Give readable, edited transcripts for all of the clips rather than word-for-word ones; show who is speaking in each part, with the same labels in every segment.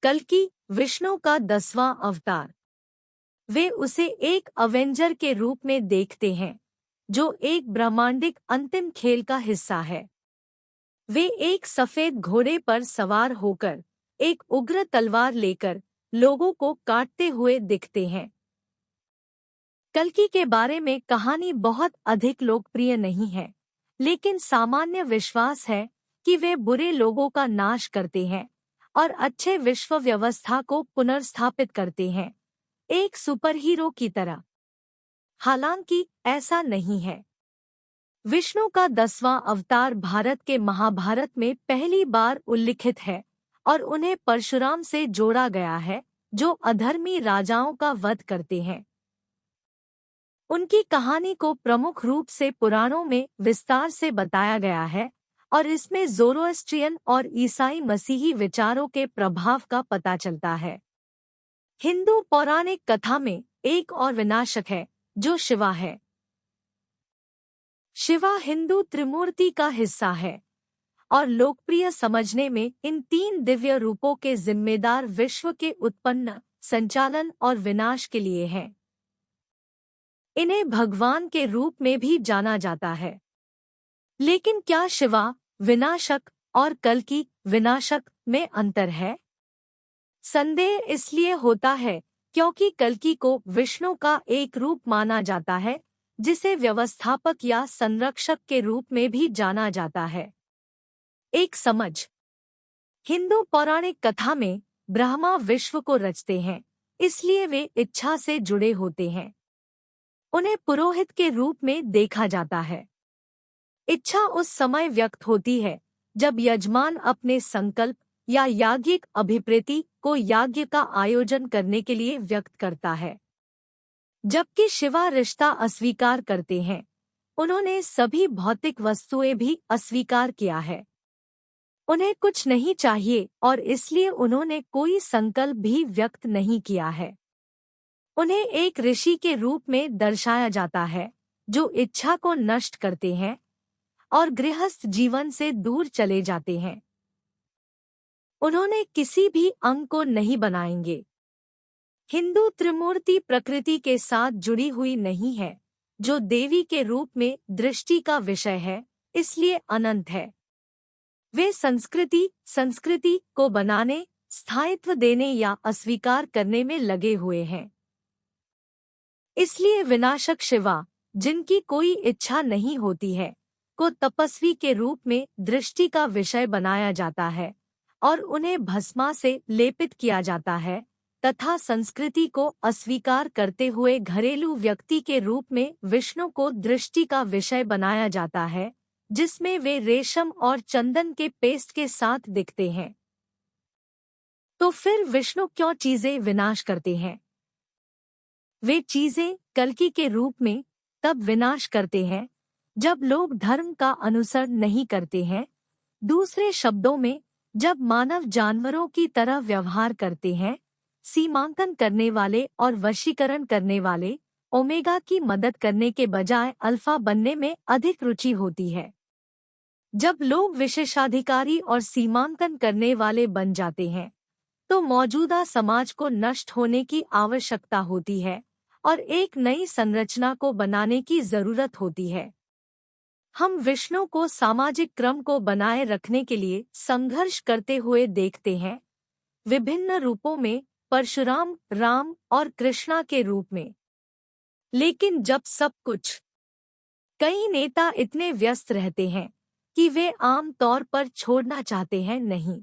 Speaker 1: कल्कि विष्णु का 10वां अवतार। वे उसे एक अवेंजर के रूप में देखते हैं, जो एक ब्रह्मांडिक अंतिम खेल का हिस्सा है। वे एक सफेद घोड़े पर सवार होकर, एक उग्र तलवार लेकर लोगों को काटते हुए दिखते हैं। कल्कि के बारे में कहानी बहुत अधिक लोकप्रिय नहीं है, लेकिन सामान्य विश्वास है कि वे बुरे लोगों का नाश करते हैं और अच्छे विश्व व्यवस्था को पुनर्स्थापित करते हैं, एक सुपरहीरो की तरह। हालांकि ऐसा नहीं है। विष्णु का 10वां अवतार भारत के महाभारत में पहली बार उल्लिखित है और उन्हें परशुराम से जोड़ा गया है, जो अधर्मी राजाओं का वध करते हैं। उनकी कहानी को प्रमुख रूप से पुराणों में विस्तार से बताया गया है और इसमें ज़ोरोएस्ट्रियन और ईसाई मसीही विचारों के प्रभाव का पता चलता है। हिंदू पौराणिक कथा में एक और विनाशक है, जो शिवा है। शिवा हिंदू त्रिमूर्ति का हिस्सा है और लोकप्रिय समझने में इन 3 दिव्य रूपों के जिम्मेदार विश्व के उत्पन्न, संचालन और विनाश के लिए हैं। इन्हें भगवान के रूप में भी जाना जाता है। लेकिन क्या शिवा विनाशक और कल्कि विनाशक में अंतर है? संदेह इसलिए होता है क्योंकि कल्कि को विष्णु का एक रूप माना जाता है, जिसे व्यवस्थापक या संरक्षक के रूप में भी जाना जाता है। एक समझ। हिंदू पौराणिक कथा में ब्रह्मा विश्व को रचते हैं, इसलिए वे इच्छा से जुड़े होते हैं। उन्हें पुरोहित के रूप में देखा जाता है। इच्छा उस समय व्यक्त होती है जब यजमान अपने संकल्प या याज्ञिक अभिप्रेति को याज्ञ का आयोजन करने के लिए व्यक्त करता है। जबकि शिवा रिश्ता अस्वीकार करते हैं। उन्होंने सभी भौतिक वस्तुएं भी अस्वीकार किया है। उन्हें कुछ नहीं चाहिए और इसलिए उन्होंने कोई संकल्प भी व्यक्त नहीं किया है। उन्हें एक ऋषि के रूप में दर्शाया जाता है, जो इच्छा को नष्ट करते हैं और गृहस्थ जीवन से दूर चले जाते हैं। उन्होंने किसी भी अंग को नहीं बनाएंगे। हिंदू त्रिमूर्ति प्रकृति के साथ जुड़ी हुई नहीं है, जो देवी के रूप में दृष्टि का विषय है, इसलिए अनंत है। वे संस्कृति को बनाने, स्थायित्व देने या अस्वीकार करने में लगे हुए हैं। इसलिए विनाशक शिवा, जिनकी कोई इच्छा नहीं होती है, को तपस्वी के रूप में दृष्टि का विषय बनाया जाता है और उन्हें भस्मा से लेपित किया जाता है, तथा संस्कृति को अस्वीकार करते हुए घरेलू व्यक्ति के रूप में विष्णु को दृष्टि का विषय बनाया जाता है, जिसमें वे रेशम और चंदन के पेस्ट के साथ दिखते हैं। तो फिर विष्णु क्यों चीजें विनाश करते हैं? वे चीजें कल्कि के रूप में तब विनाश करते हैं जब लोग धर्म का अनुसरण नहीं करते हैं। दूसरे शब्दों में, जब मानव जानवरों की तरह व्यवहार करते हैं, सीमांकन करने वाले और वशीकरण करने वाले, ओमेगा की मदद करने के बजाय अल्फा बनने में अधिक रुचि होती है। जब लोग विशेषाधिकारी और सीमांकन करने वाले बन जाते हैं, तो मौजूदा समाज को नष्ट होने की आवश्यकता होती है और एक नई संरचना को बनाने की जरूरत होती है। हम विष्णु को सामाजिक क्रम को बनाए रखने के लिए संघर्ष करते हुए देखते हैं, विभिन्न रूपों में, परशुराम, राम और कृष्णा के रूप में। लेकिन जब सब कुछ, कई नेता इतने व्यस्त रहते हैं कि वे आम तौर पर छोड़ना चाहते हैं नहीं।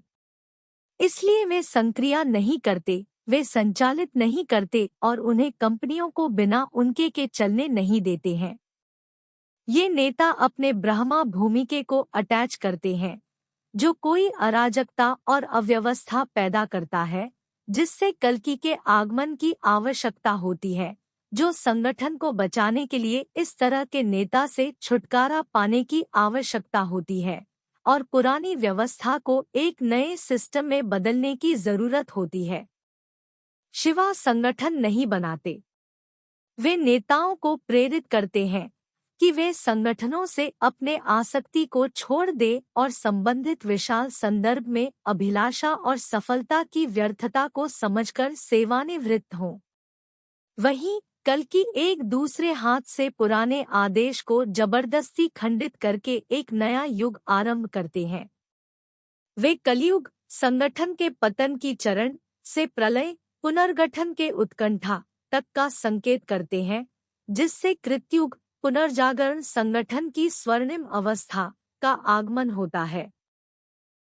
Speaker 1: इसलिए वे संक्रिया नहीं करते, वे संचालित नहीं करते और उन्हें कंपनियों को बिना उनके के चलने नहीं देते हैं। ये नेता अपने ब्रह्मा भूमिके को अटैच करते हैं, जो कोई अराजकता और अव्यवस्था पैदा करता है, जिससे कल्कि के आगमन की आवश्यकता होती है, जो संगठन को बचाने के लिए इस तरह के नेता से छुटकारा पाने की आवश्यकता होती है और पुरानी व्यवस्था को एक नए सिस्टम में बदलने की जरूरत होती है। शिवा संगठन नहीं बनाते, वे नेताओं को प्रेरित करते हैं, कि वे संगठनों से अपने आसक्ति को छोड़ दे और संबंधित विशाल संदर्भ में अभिलाषा और सफलता की व्यर्थता को समझकर सेवानिवृत्त हों। वहीं कल्कि एक दूसरे हाथ से पुराने आदेश को जबरदस्ती खंडित करके एक नया युग आरंभ करते हैं। वे कलियुग संगठन के पतन की चरण से प्रलय पुनर्गठन के उत्कंठा तक का संकेत करते हैं, जिससे कृतयुग पुनर्जागरण संगठन की स्वर्णिम अवस्था का आगमन होता है।